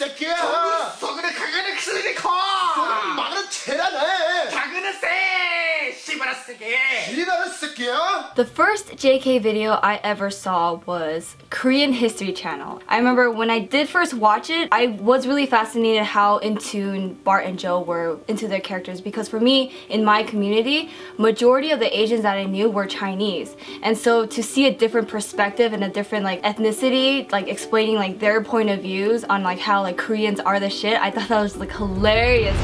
새끼야. 속으로 가가는 크리커. 말은 쟤라네. 작은 새 씨발아 새끼. 이라는 새끼야. The first JK video I ever saw was Korean History Channel. I remember when I did first watch it, I was really fascinated how in tune Bart and Joe were into their characters, because for me, in my community, majority of the Asians that I knew were Chinese. And so to see a different perspective and a different like ethnicity, like explaining like their point of views on like how like Koreans are the shit, I thought that was like hilarious.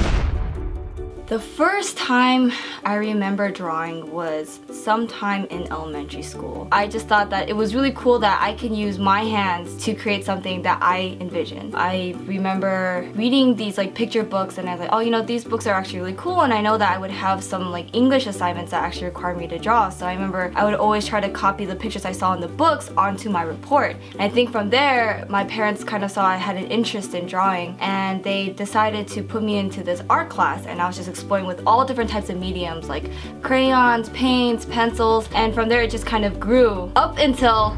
The first time I remember drawing was sometime in elementary school. I just thought that it was really cool that I can use my hands to create something that I envisioned. I remember reading these like picture books and I was like, oh, you know, these books are actually really cool, and I know that I would have some like English assignments that actually required me to draw. So I remember I would always try to copy the pictures I saw in the books onto my report. And I think from there, my parents kind of saw I had an interest in drawing, and they decided to put me into this art class, and I was just exploring with all different types of mediums like crayons, paints, pencils, and from there it just kind of grew up until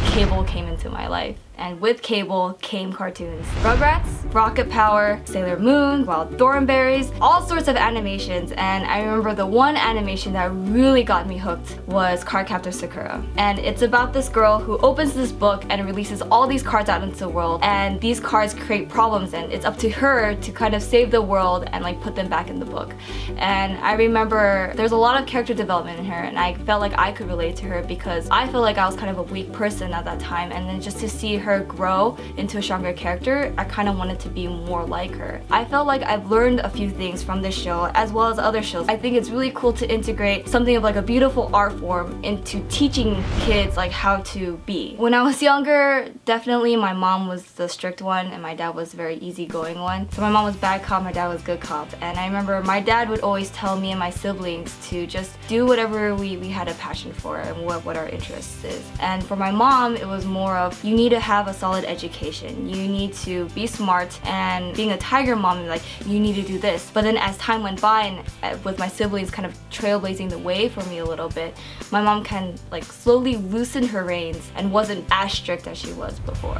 cable came into my life. And with cable came cartoons. Rugrats, Rocket Power, Sailor Moon, Wild Thornberrys, all sorts of animations. And I remember the one animation that really got me hooked was Cardcaptor Sakura. And it's about this girl who opens this book and releases all these cards out into the world, and these cards create problems, and it's up to her to kind of save the world and like put them back in the book. And I remember there's a lot of character development in her, and I felt like I could relate to her because I felt like I was kind of a weak person at that time, and then just to see her grow into a stronger character, I kind of wanted to be more like her. I felt like I've learned a few things from this show as well as other shows. I think it's really cool to integrate something of like a beautiful art form into teaching kids like how to be. When I was younger, definitely my mom was the strict one and my dad was the very easygoing one. So my mom was bad cop, my dad was good cop. And I remember my dad would always tell me and my siblings to just do whatever we had a passion for and what our interest is. And for my mom, it was more of, you need to have a solid education. You need to be smart, and being a tiger mom, like, you need to do this. But then as time went by and with my siblings kind of trailblazing the way for me a little bit, my mom can like slowly loosen her reins and wasn't as strict as she was before.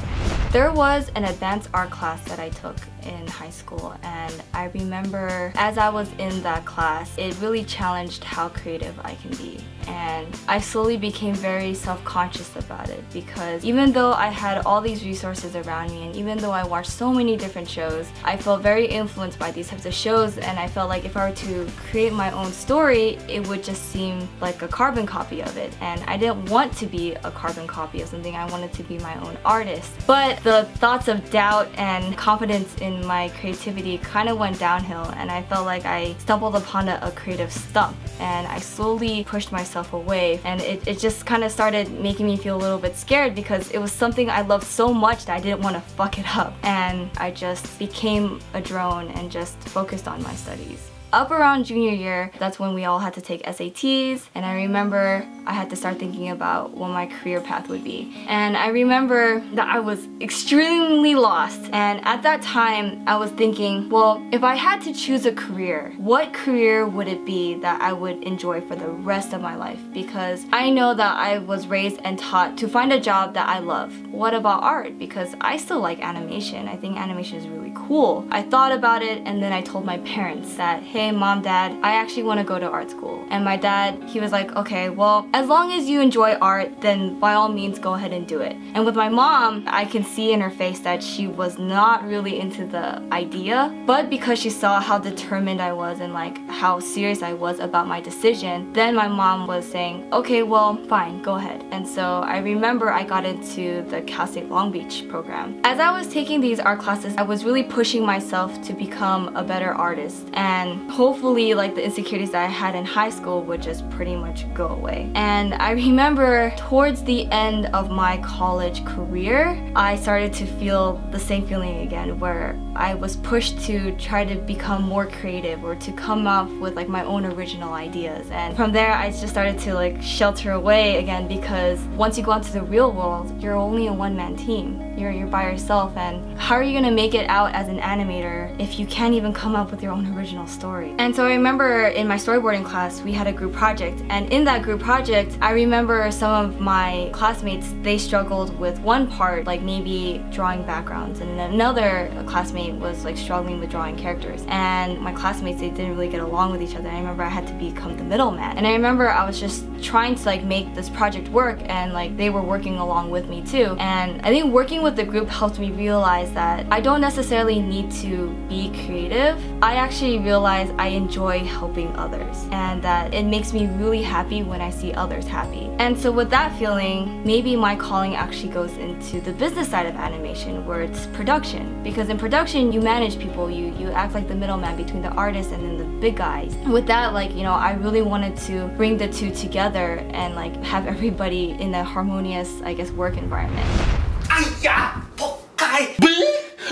There was an advanced art class that I took in high school, and I remember as I was in that class, it really challenged how creative I can be. And I slowly became very self-conscious about it, because even though I had all these resources around me, and even though I watched so many different shows, I felt very influenced by these types of shows, and I felt like if I were to create my own story, it would just seem like a carbon copy of it. And I didn't want to be a carbon copy of something, I wanted to be my own artist. But the thoughts of doubt and confidence in my creativity kind of went downhill, and I felt like I stumbled upon a creative stump, and I slowly pushed myself away, and it just kind of started making me feel a little bit scared, because it was something I loved so much that I didn't want to fuck it up, and I just became a drone and just focused on my studies. Up around junior year, that's when we all had to take SATs, and I remember I had to start thinking about what my career path would be. And I remember that I was extremely lost, and at that time I was thinking, well, if I had to choose a career, what career would it be that I would enjoy for the rest of my life? Because I know that I was raised and taught to find a job that I love. What about art? Because I still like animation. I think animation is really cool. I thought about it, and then I told my parents that, hey mom, dad, I actually want to go to art school. And my dad, he was like, okay, well, as long as you enjoy art, then by all means go ahead and do it. And with my mom, I can see in her face that she was not really into the idea, but because she saw how determined I was and like how serious I was about my decision, then my mom was saying, okay, well, fine, go ahead. And so I remember I got into the Cal State Long Beach program. As I was taking these art classes, I was really pushing myself to become a better artist, and hopefully like the insecurities that I had in high school would just pretty much go away. And I remember towards the end of my college career, I started to feel the same feeling again, where I was pushed to try to become more creative or to come up with like my own original ideas. And from there I just started to like shelter away again, because once you go into the real world, you're only a one-man team. You're by yourself, and how are you gonna make it out as an animator if you can't even come up with your own original story? story. And so I remember in my storyboarding class, we had a group project, and in that group project, I remember some of my classmates, they struggled with one part, like maybe drawing backgrounds, and then another classmate was like struggling with drawing characters. And my classmates, they didn't really get along with each other. I remember I had to become the middleman. And I remember I was just trying to like make this project work, and like they were working along with me too. And I think working with the group helped me realize that I don't necessarily need to be creative. I actually realize I enjoy helping others, and that it makes me really happy when I see others happy. And so with that feeling, maybe my calling actually goes into the business side of animation, where it's production. Because in production, you manage people, you act like the middleman between the artists and then the big guys. With that, like, you know, I really wanted to bring the two together and like have everybody in a harmonious, I guess, work environment.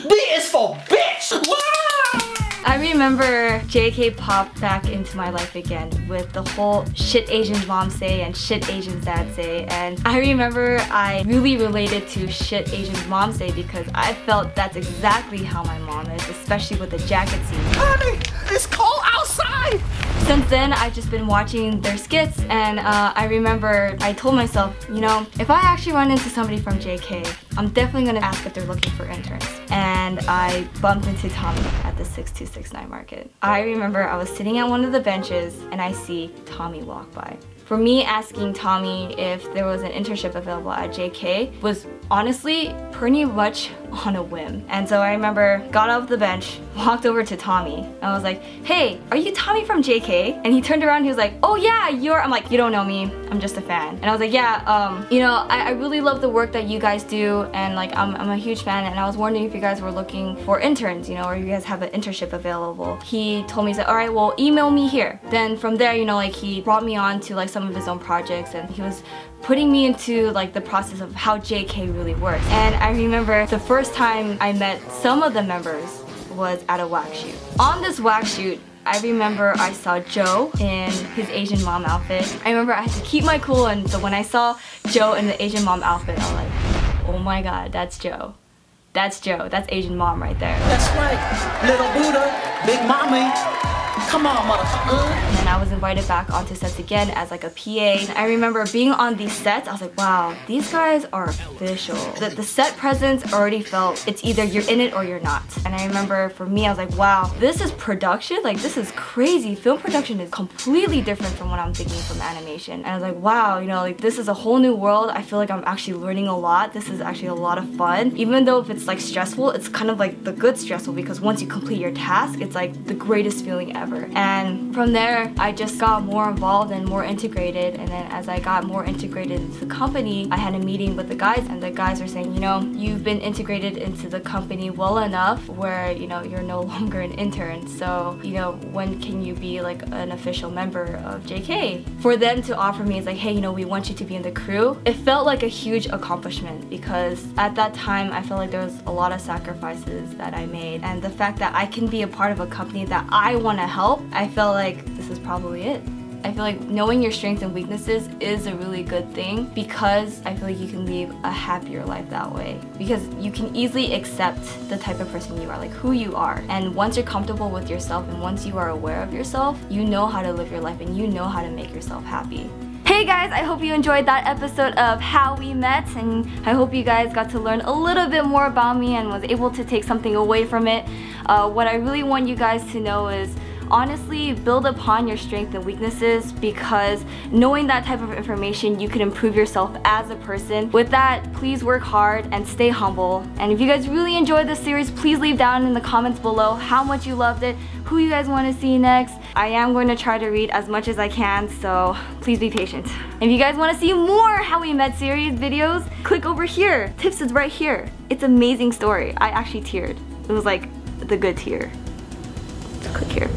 B is for bitch! I remember JK popped back into my life again with the whole shit Asian mom say and shit Asian dad say, and I remember I really related to shit Asian mom say because I felt that's exactly how my mom is, especially with the jacket scene. Honey, it's cold outside! Since then, I've just been watching their skits, and I remember I told myself, you know, if I actually run into somebody from JK, I'm definitely gonna ask if they're looking for interns. And I bumped into Tommy at the 6269 market. I remember I was sitting at one of the benches and I see Tommy walk by. For me, asking Tommy if there was an internship available at JK was honestly pretty much on a whim. And so I remember got off the bench, walked over to Tommy, and I was like, hey, are you Tommy from JK? And he turned around and he was like, oh yeah, I'm like, you don't know me, I'm just a fan. And I was like, yeah, you know, I really love the work that you guys do, and like I'm a huge fan, and I was wondering if you guys were looking for interns, you know, or you guys have an internship available. He told me, he's like, alright, well, email me here. Then from there, you know, like he brought me on to like some of his own projects, and he was putting me into like the process of how JK really works. And I remember the first time I met some of the members was at a wax shoot. On this wax shoot, I remember I saw Joe in his Asian mom outfit. I remember I had to keep my cool, and so when I saw Joe in the Asian mom outfit, I was like, oh my god, that's Joe. That's Joe. That's Asian mom right there. That's right, little Buddha, big mommy. Come on, motherfucker. And then I was invited back onto sets again as like a PA. And I remember being on these sets, I was like, wow, these guys are official. The set presence already felt, it's either you're in it or you're not. And I remember for me, I was like, wow, this is production? Like, this is crazy. Film production is completely different from what I'm thinking from animation. And I was like, wow, you know, like this is a whole new world. I feel like I'm actually learning a lot. This is actually a lot of fun. Even though if it's like stressful, it's kind of like the good stressful, because once you complete your task, it's like the greatest feeling ever. And from there, I just got more involved and more integrated. And then as I got more integrated into the company, I had a meeting with the guys, and the guys were saying, you know, you've been integrated into the company well enough where, you know, you're no longer an intern. So, you know, when can you be like an official member of JK? For them to offer me, it's like, hey, you know, we want you to be in the crew. It felt like a huge accomplishment, because at that time, I felt like there was a lot of sacrifices that I made. And the fact that I can be a part of a company that I want to help, I felt like this is probably it. I feel like knowing your strengths and weaknesses is a really good thing, because I feel like you can live a happier life that way. Because you can easily accept the type of person you are, like who you are. And once you're comfortable with yourself and once you are aware of yourself, you know how to live your life and you know how to make yourself happy. Hey guys, I hope you enjoyed that episode of How We Met, and I hope you guys got to learn a little bit more about me and was able to take something away from it. What I really want you guys to know is, honestly, build upon your strengths and weaknesses, because knowing that type of information, you can improve yourself as a person. With that, please work hard and stay humble. And if you guys really enjoyed this series, please leave down in the comments below how much you loved it, who you guys want to see next. I am going to try to read as much as I can, so please be patient. If you guys want to see more How We Met series videos, click over here. Tips is right here. It's an amazing story. I actually teared. It was like the good tear. Just click here.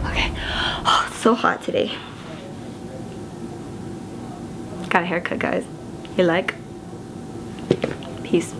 Okay. Oh, it's so hot today. Got a haircut, guys. You like? Peace.